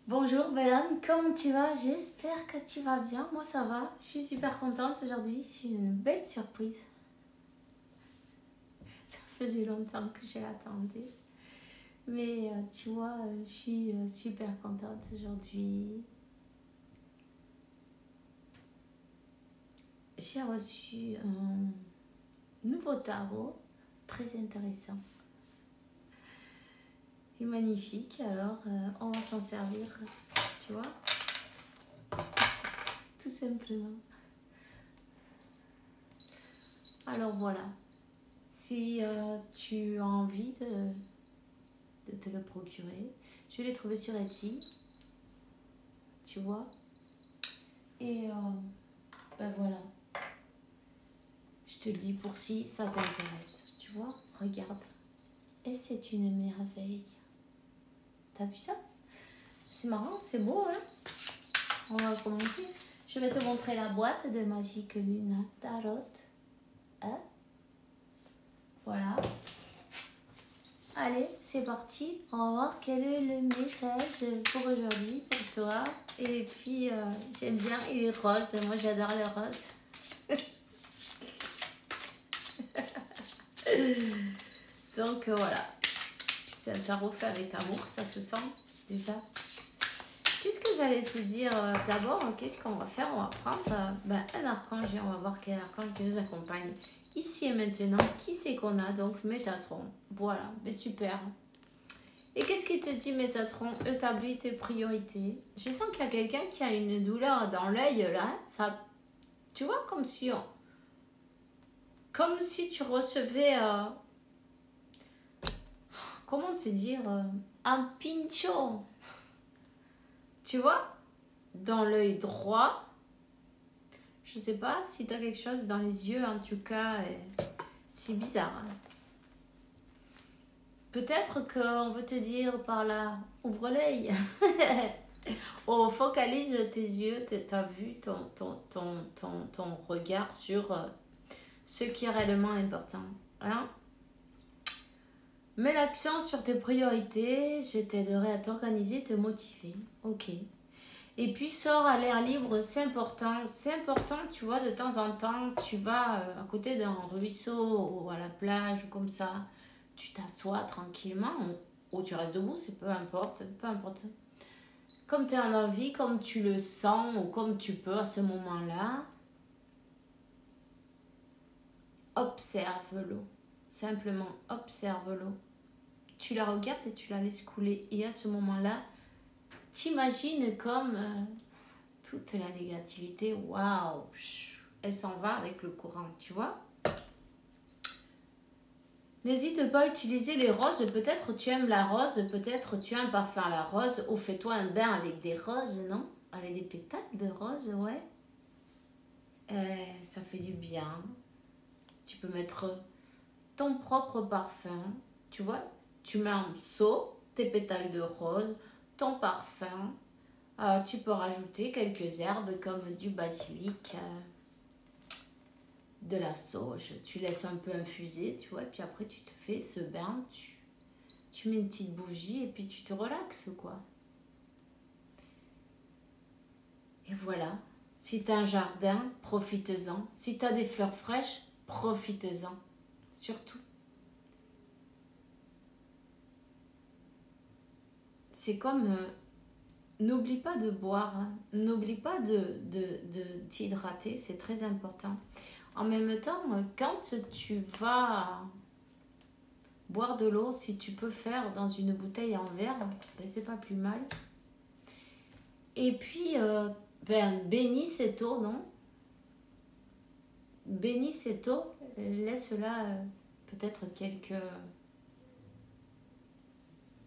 Bonjour Bellane, comment tu vas? J'espère que tu vas bien. Moi ça va, je suis super contente aujourd'hui. J'ai une belle surprise. Ça faisait longtemps que je l'attendais. Mais tu vois, je suis super contente aujourd'hui. J'ai reçu un nouveau tarot très intéressant et magnifique. Alors on va s'en servir, tu vois, tout simplement. Alors voilà, si tu as envie de te le procurer, je l'ai trouvé sur Etsy, tu vois. Et ben voilà, je te le dis pour si ça t'intéresse, tu vois. Regarde, et c'est une merveille. T'as vu ça? C'est marrant, c'est beau, hein? On va commencer. Je vais te montrer la boîte de Magique Luna Tarot. Hein? Voilà. Allez, c'est parti. On va voir quel est le message pour aujourd'hui, pour toi. Et puis, j'aime bien, il est rose. Moi, j'adore le rose. Donc, voilà. C'est un tarot fait avec amour, ça se sent déjà. Qu'est-ce que j'allais te dire d'abord? Qu'est-ce qu'on va faire? On va prendre un archange et on va voir quel archange qui nous accompagne. Ici et maintenant, qui c'est qu'on a? Donc, Métatron. Voilà, mais super. Et qu'est-ce qui te dit, Métatron? Établis tes priorités. Je sens qu'il y a quelqu'un qui a une douleur dans l'œil, là. Ça, tu vois, comme si tu recevais... comment te dire? Un pincho. Tu vois? Dans l'œil droit. Je sais pas si tu as quelque chose dans les yeux, en tout cas. C'est bizarre. Hein? Peut-être qu'on veut te dire par là, ouvre l'œil. Oh, focalise tes yeux, ta vue, ton regard sur ce qui est réellement important. Hein? Mets l'accent sur tes priorités, je t'aiderai à t'organiser, te motiver. Ok. Et puis sors à l'air libre, c'est important. C'est important, tu vois, de temps en temps, tu vas à côté d'un ruisseau ou à la plage ou comme ça. Tu t'assois tranquillement ou tu restes debout, c'est peu importe, peu importe. Comme tu as envie, comme tu le sens ou comme tu peux à ce moment-là, observe l'eau. Simplement observe l'eau. Tu la regardes et tu la laisses couler. Et à ce moment-là, t'imagines comme toute la négativité, waouh, elle s'en va avec le courant, tu vois. N'hésite pas à utiliser les roses. Peut-être tu aimes la rose, peut-être tu as un parfum à la rose. Ou fais-toi un bain avec des roses, non? Avec des pétales de rose, ouais. Ça fait du bien. Tu peux mettre ton propre parfum. Tu vois, tu mets un seau, tes pétales de rose, ton parfum. Tu peux rajouter quelques herbes comme du basilic, de la sauge. Tu laisses un peu infuser, tu vois. Et puis après, tu te fais ce bain. Tu mets une petite bougie et puis tu te relaxes, quoi. Et voilà. Si tu as un jardin, profite-en. Si tu as des fleurs fraîches, profite-en. Surtout. C'est comme... n'oublie pas de boire. Hein. N'oublie pas de t'hydrater. C'est très important. En même temps, quand tu vas boire de l'eau, si tu peux faire dans une bouteille en verre, ben c'est pas plus mal. Et puis, bénis cette eau, non? Bénis cette eau, laisse-la peut-être quelques...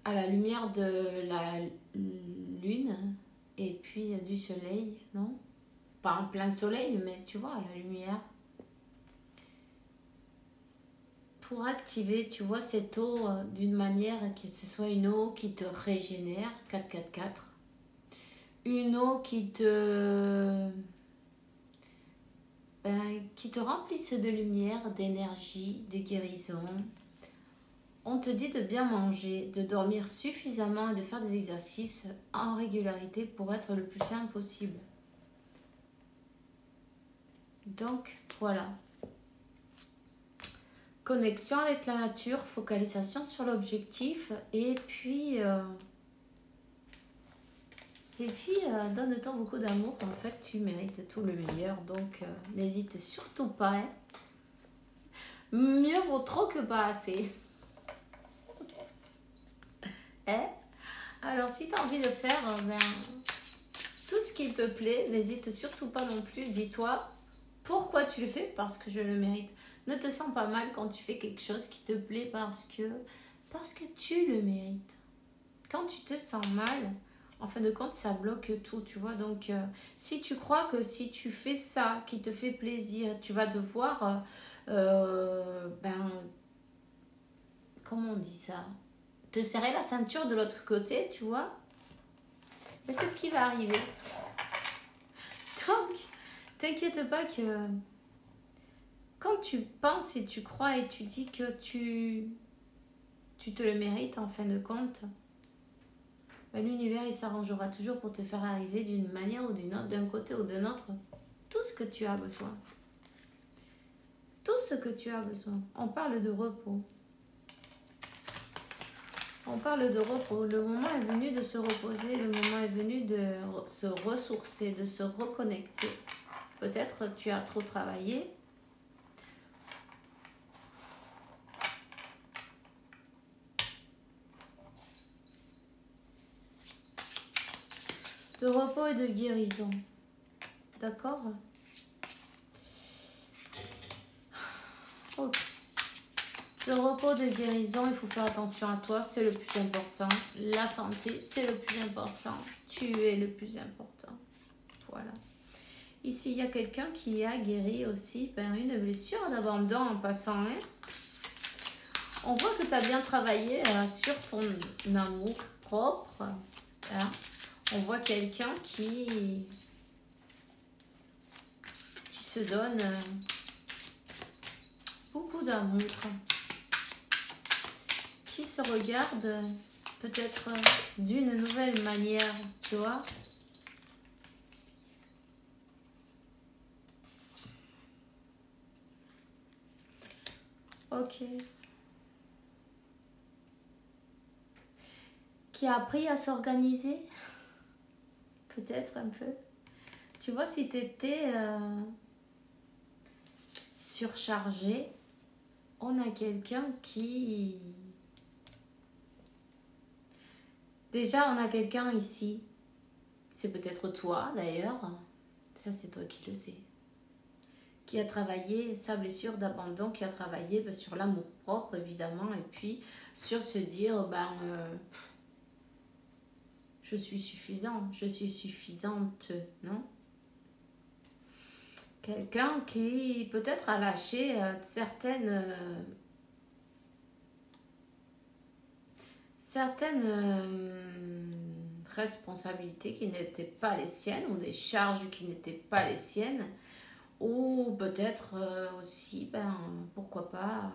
à la lumière de la lune et puis du soleil, non? Pas en plein soleil, mais tu vois, à la lumière. Pour activer, tu vois, cette eau d'une manière que ce soit une eau qui te régénère, 444. Une eau qui te ben, qui te remplisse de lumière, d'énergie, de guérison. On te dit de bien manger, de dormir suffisamment et de faire des exercices en régularité pour être le plus sain possible. Donc, voilà. Connexion avec la nature, focalisation sur l'objectif et puis donne-toi beaucoup d'amour. En fait, tu mérites tout le meilleur. Donc, n'hésite surtout pas. Hein. Mieux vaut trop que pas assez. Hein? Alors, si tu as envie de faire tout ce qui te plaît, n'hésite surtout pas non plus. Dis-toi pourquoi tu le fais, parce que je le mérite. Ne te sens pas mal quand tu fais quelque chose qui te plaît parce que tu le mérites. Quand tu te sens mal, en fin de compte, ça bloque tout, tu vois. Donc, si tu crois que si tu fais ça qui te fait plaisir, tu vas devoir, comment on dit ça? Te serrer la ceinture de l'autre côté, tu vois. Mais c'est ce qui va arriver. Donc, t'inquiète pas que quand tu penses et tu crois et tu dis que tu te le mérites en fin de compte, l'univers il s'arrangera toujours pour te faire arriver d'une manière ou d'une autre, d'un côté ou d'un autre, tout ce que tu as besoin. Tout ce que tu as besoin. On parle de repos. On parle de repos. Le moment est venu de se reposer, le moment est venu de se ressourcer, de se reconnecter. Peut-être tu as trop travaillé. De repos et de guérison. D'accord? Ok. Le repos, de guérison, il faut faire attention à toi, c'est le plus important. La santé, c'est le plus important. Tu es le plus important. Voilà. Ici, il y a quelqu'un qui a guéri aussi une blessure d'abandon en passant. Hein. On voit que tu as bien travaillé sur ton amour propre. Hein. On voit quelqu'un qui se donne beaucoup d'amour. Qui se regarde peut-être d'une nouvelle manière, tu vois. Ok. Qui a appris à s'organiser, peut-être un peu. Tu vois, si tu étais surchargé, on a quelqu'un qui... Déjà, on a quelqu'un ici. C'est peut-être toi, d'ailleurs. Ça, c'est toi qui le sais. Qui a travaillé sa blessure d'abandon, qui a travaillé sur l'amour-propre, évidemment, et puis sur se dire, je suis suffisant, je suis suffisante, non? Quelqu'un qui peut-être a lâché certaines responsabilités qui n'étaient pas les siennes ou des charges qui n'étaient pas les siennes ou peut-être aussi, pourquoi pas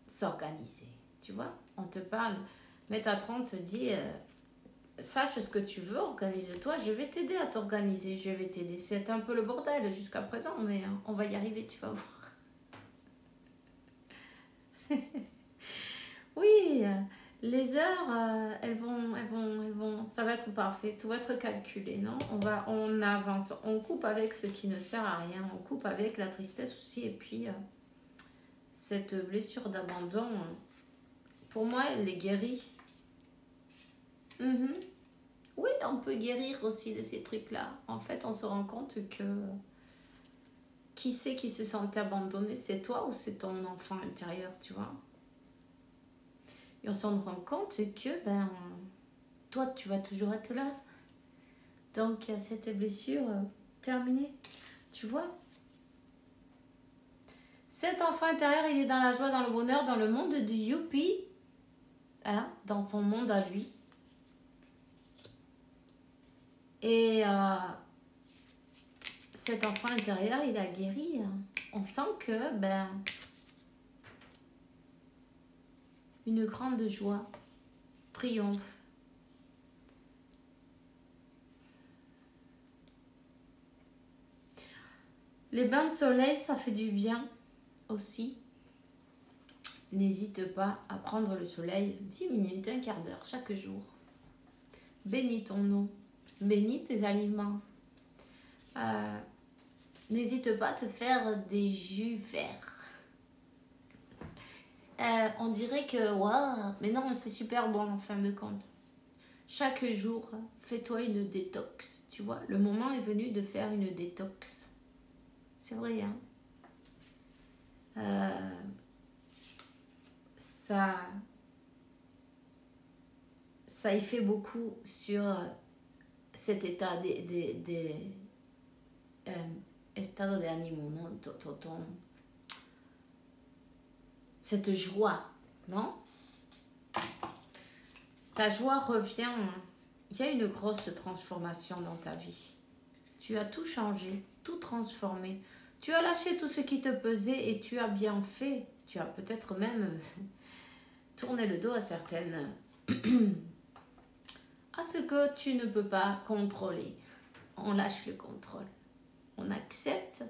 s'organiser, tu vois, on te parle, Métatron te dit sache ce que tu veux, organise-toi, je vais t'aider à t'organiser, je vais t'aider. C'est un peu le bordel jusqu'à présent, mais on va y arriver, tu vas voir. Oui, les heures, elles vont, ça va être parfait, tout va être calculé, non? On avance, on coupe avec ce qui ne sert à rien, on coupe avec la tristesse aussi, et puis cette blessure d'abandon, pour moi, elle est guérie. Oui, on peut guérir aussi de ces trucs-là. En fait, on se rend compte que qui c'est qui se sentait abandonné, c'est toi ou c'est ton enfant intérieur, tu vois? Et on s'en rend compte que, toi, tu vas toujours être là. Donc, cette blessure terminée, tu vois? Cet enfant intérieur, il est dans la joie, dans le bonheur, dans le monde du youpi, hein, dans son monde à lui. Et cet enfant intérieur, il a guéri. On sent que, une grande joie, triomphe. Les bains de soleil, ça fait du bien aussi. N'hésite pas à prendre le soleil 10 minutes, un quart d'heure chaque jour. Bénis ton eau, bénis tes aliments. N'hésite pas à te faire des jus verts. On dirait que, waouh, mais non, c'est super bon en fin de compte. Chaque jour, fais-toi une détox. Tu vois, le moment est venu de faire une détox. C'est vrai, hein. Ça y fait beaucoup sur cet état estado de ánimo, non? Cette joie, non? Ta joie revient. Il y a une grosse transformation dans ta vie. Tu as tout changé, tout transformé. Tu as lâché tout ce qui te pesait et tu as bien fait. Tu as peut-être même tourné le dos à certaines... à ce que tu ne peux pas contrôler. On lâche le contrôle. On accepte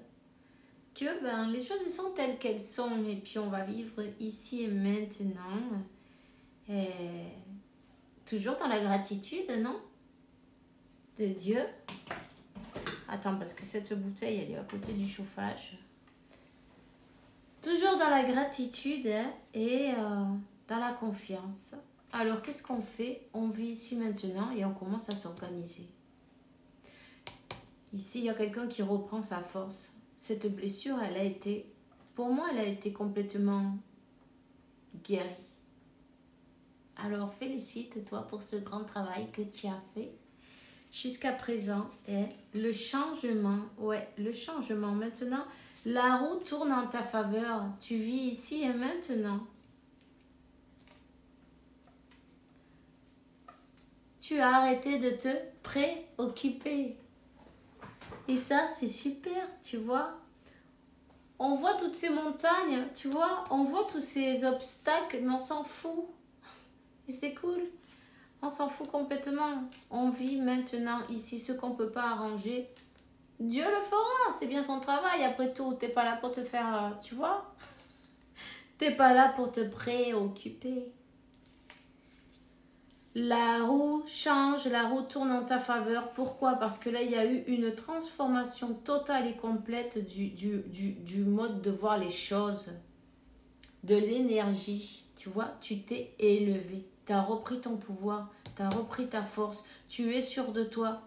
que les choses sont telles qu'elles sont et puis on va vivre ici et maintenant. Et toujours dans la gratitude, non? De Dieu. Attends, parce que cette bouteille, elle est à côté du chauffage. Toujours dans la gratitude et dans la confiance. Alors, qu'est-ce qu'on fait? On vit ici maintenant et on commence à s'organiser. Ici, il y a quelqu'un qui reprend sa force. Cette blessure, elle a été, pour moi, elle a été complètement guérie. Alors, félicite-toi pour ce grand travail que tu as fait jusqu'à présent. Et le changement, le changement. Maintenant, la roue tourne en ta faveur. Tu vis ici et maintenant. Tu as arrêté de te préoccuper. Et ça, c'est super, tu vois. On voit toutes ces montagnes, tu vois. On voit tous ces obstacles, mais on s'en fout. Et c'est cool. On s'en fout complètement. On vit maintenant ici ce qu'on ne peut pas arranger. Dieu le fera, c'est bien son travail. Après tout, t'es pas là pour te faire, tu vois. T'es pas là pour te préoccuper. La roue change, la roue tourne en ta faveur. Pourquoi? Parce que là, il y a eu une transformation totale et complète du mode de voir les choses, de l'énergie. Tu vois, tu t'es élevé, tu as repris ton pouvoir, tu as repris ta force, tu es sûr de toi.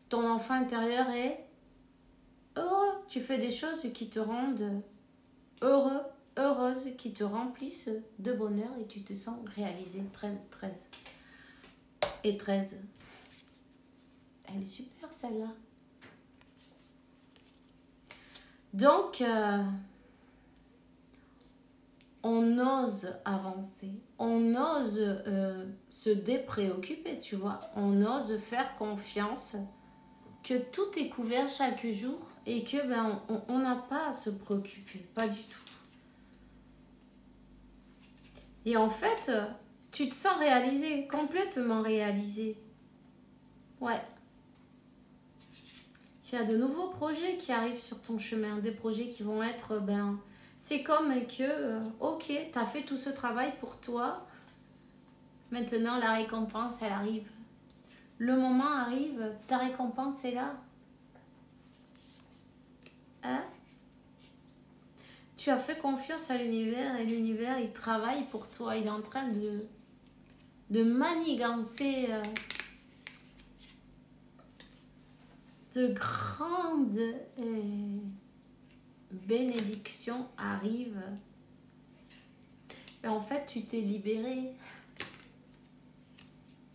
Ton enfant intérieur est heureux. Tu fais des choses qui te rendent heureux, heureuse, qui te remplissent de bonheur et tu te sens réalisé. 13, 13 et 13. Elle est super celle-là. Donc, on ose avancer, on ose se dépréoccuper, tu vois. On ose faire confiance que tout est couvert chaque jour et que on n'a pas à se préoccuper, pas du tout. Et en fait, tu te sens réalisé, complètement réalisé. Ouais. Il y a de nouveaux projets qui arrivent sur ton chemin, des projets qui vont être, c'est comme que, ok, tu as fait tout ce travail pour toi, maintenant la récompense, elle arrive. Le moment arrive, ta récompense est là. Hein? Tu as fait confiance à l'univers et l'univers, il travaille pour toi. Il est en train de manigancer de grandes bénédictions arrivent. Et en fait, tu t'es libéré.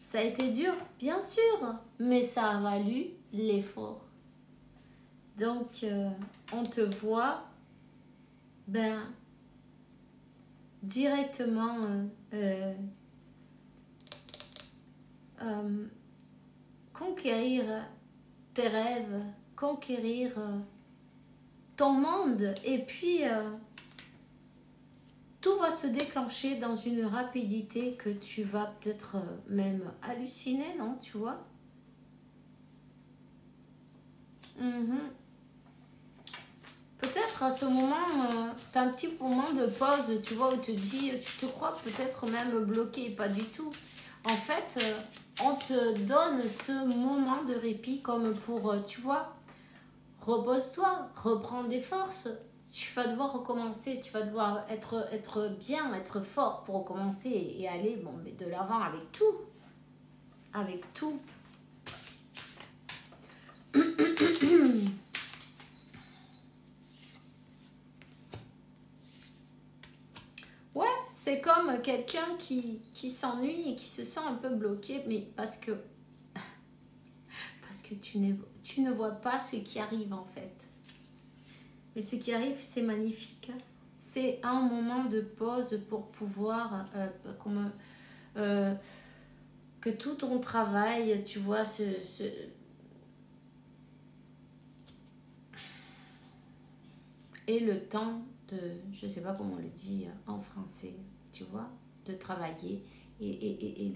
Ça a été dur, bien sûr, mais ça a valu l'effort. Donc, on te voit directement conquérir tes rêves, conquérir ton monde et puis tout va se déclencher dans une rapidité que tu vas peut-être même halluciner, non? Tu vois? Peut-être à ce moment, tu as un petit moment de pause, tu vois, où tu te dis, tu te crois peut-être même bloqué, pas du tout. En fait, on te donne ce moment de répit comme pour, tu vois, repose-toi, reprends des forces. Tu vas devoir recommencer, tu vas devoir être bien, être fort pour recommencer et aller bon, mais de l'avant avec tout. Avec tout. Ouais, c'est comme quelqu'un qui s'ennuie et qui se sent un peu bloqué, mais parce que tu ne vois pas ce qui arrive en fait. Mais ce qui arrive, c'est magnifique. C'est un moment de pause pour pouvoir, que tout ton travail, tu vois, et le temps de, je ne sais pas comment on le dit en français, tu vois, de travailler et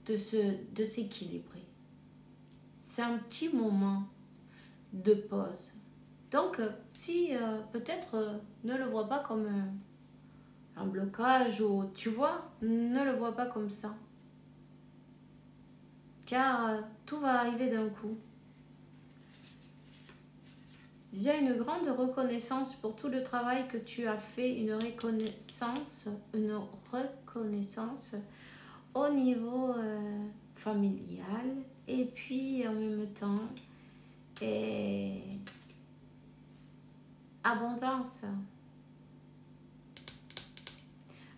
de s'équilibrer. C'est un petit moment de pause. Donc, si peut-être ne le vois pas comme un blocage ou tu vois, ne le vois pas comme ça. Car tout va arriver d'un coup. Il y a une grande reconnaissance pour tout le travail que tu as fait, une reconnaissance au niveau familial et puis en même temps abondance.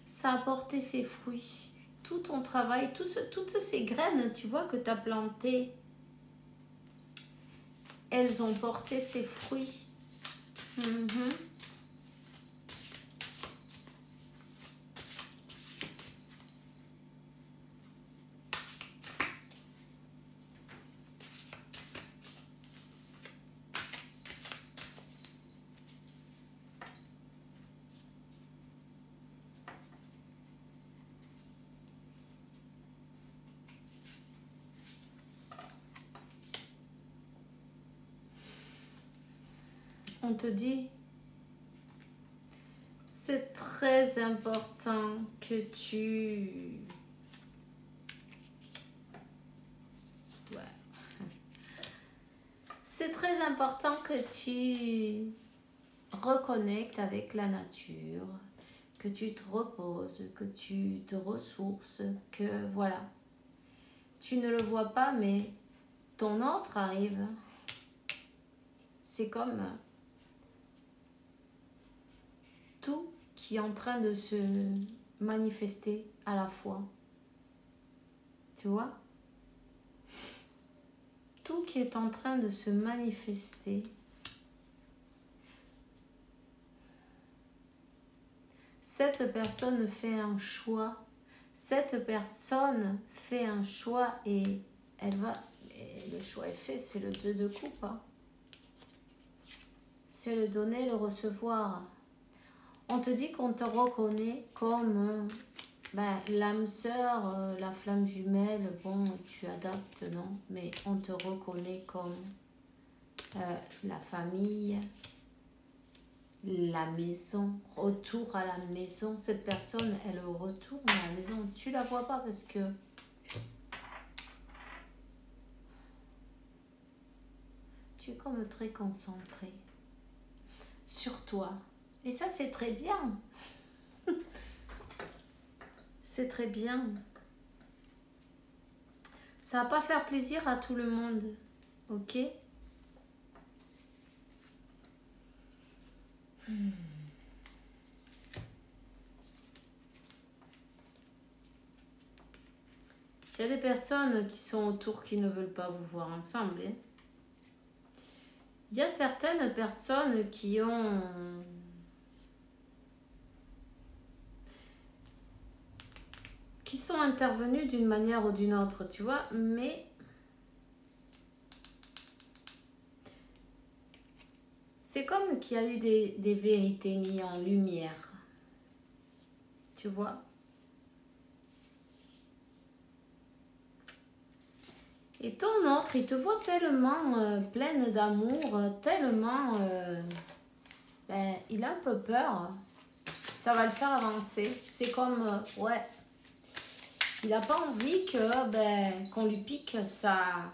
Ça a porté ses fruits. Tout ton travail, toutes ces graines, tu vois, que tu as plantées, elles ont porté ses fruits. On te dit, c'est très important que tu... C'est très important que tu reconnectes avec la nature, que tu te reposes, que tu te ressources, que voilà. Tu ne le vois pas, mais ton ordre arrive. C'est comme tout qui est en train de se manifester à la fois. Tu vois? Tout qui est en train de se manifester. Cette personne fait un choix. Cette personne fait un choix et elle va... Et le choix est fait, c'est le 2 de coupe. Hein. C'est le donner, le recevoir. On te dit qu'on te reconnaît comme l'âme sœur, la flamme jumelle. Bon, tu adaptes, non? Mais on te reconnaît comme la famille, la maison, retour à la maison. Cette personne, elle retourne à la maison. Tu la vois pas parce que tu es comme très concentré sur toi. Et ça, c'est très bien. C'est très bien. Ça va pas faire plaisir à tout le monde. Ok? Il y a des personnes qui sont autour qui ne veulent pas vous voir ensemble. Hein? Il y a certaines personnes qui sont intervenues d'une manière ou d'une autre, tu vois, mais c'est comme qu'il y a eu des vérités mises en lumière. Tu vois? Et ton autre, il te voit tellement pleine d'amour, tellement... ben, il a un peu peur. Ça va le faire avancer. C'est comme... ouais. Il n'a pas envie que qu'on lui pique sa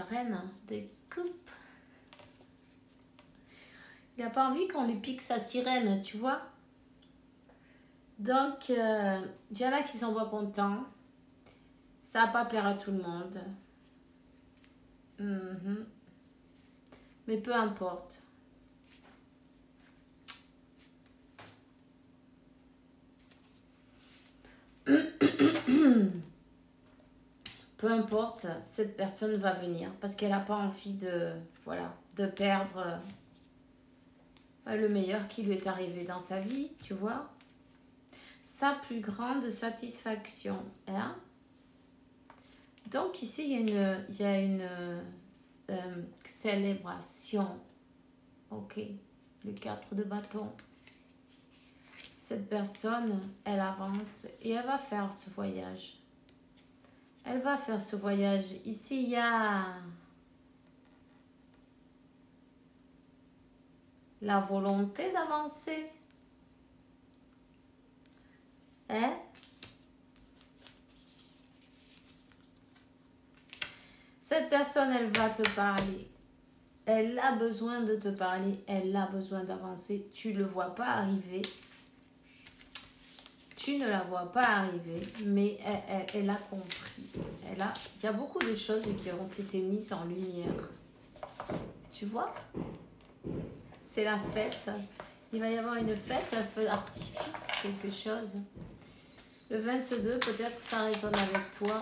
reine de coupe. Il n'a pas envie qu'on lui pique sa sirène, tu vois. Donc, il y en a qui sont pas contents. Ça va pas plaire à tout le monde. Mais peu importe. Peu importe, cette personne va venir parce qu'elle n'a pas envie de, voilà, de perdre le meilleur qui lui est arrivé dans sa vie, tu vois. Sa plus grande satisfaction. Hein? Donc ici, il y a une célébration. Ok, le 4 de bâton. Cette personne, elle avance et elle va faire ce voyage. Elle va faire ce voyage. Ici, il y a la volonté d'avancer. Hein? Cette personne, elle va te parler. Elle a besoin de te parler. Elle a besoin d'avancer. Tu ne le vois pas arriver. Tu ne la vois pas arriver, mais elle a compris. Il y a beaucoup de choses qui ont été mises en lumière. Tu vois? C'est la fête. Il va y avoir une fête, un feu d'artifice, quelque chose. Le 22, peut-être ça résonne avec toi.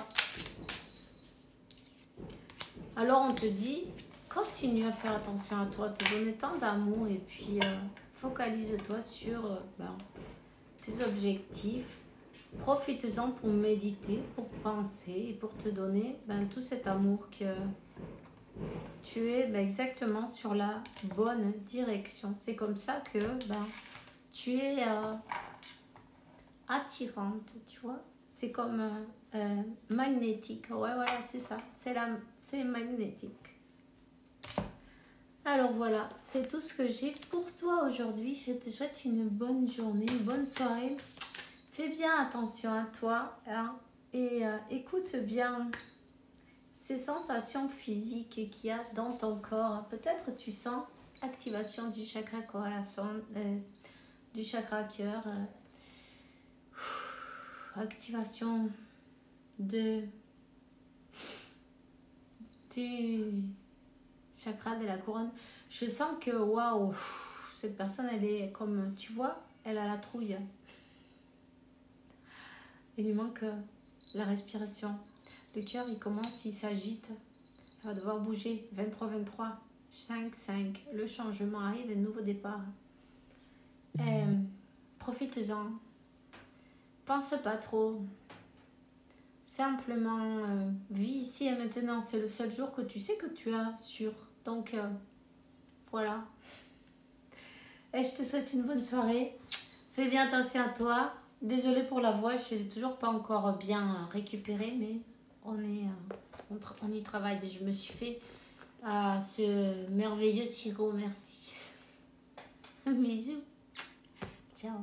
Alors on te dit, continue à faire attention à toi, te donner tant d'amour et puis focalise-toi sur tes objectifs. Profite-en pour méditer, pour penser et pour te donner tout cet amour que tu es exactement sur la bonne direction. C'est comme ça que tu es attirante, tu vois. C'est comme magnétique. Ouais, voilà, c'est ça. C'est magnétique. Alors voilà, c'est tout ce que j'ai pour toi aujourd'hui. Je te souhaite une bonne journée, une bonne soirée. Fais bien attention à toi hein, et écoute bien ces sensations physiques qu'il y a dans ton corps. Peut-être tu sens activation du chakra corrélation, du chakra cœur, activation du chakra de la couronne. Je sens que waouh, cette personne elle est comme, tu vois, elle a la trouille. Il lui manque la respiration. Le cœur, il commence, il s'agite. Elle va devoir bouger. 23, 23, 5, 5. Le changement arrive, un nouveau départ. Profite-en. Pense pas trop. Simplement, vis ici et maintenant. C'est le seul jour que tu sais que tu as sur. Donc, voilà. Et je te souhaite une bonne soirée. Fais bien attention à toi. Désolée pour la voix, je n'ai toujours pas encore bien récupéré, mais on y travaille. Je me suis fait ce merveilleux sirop, merci. Bisous. Ciao.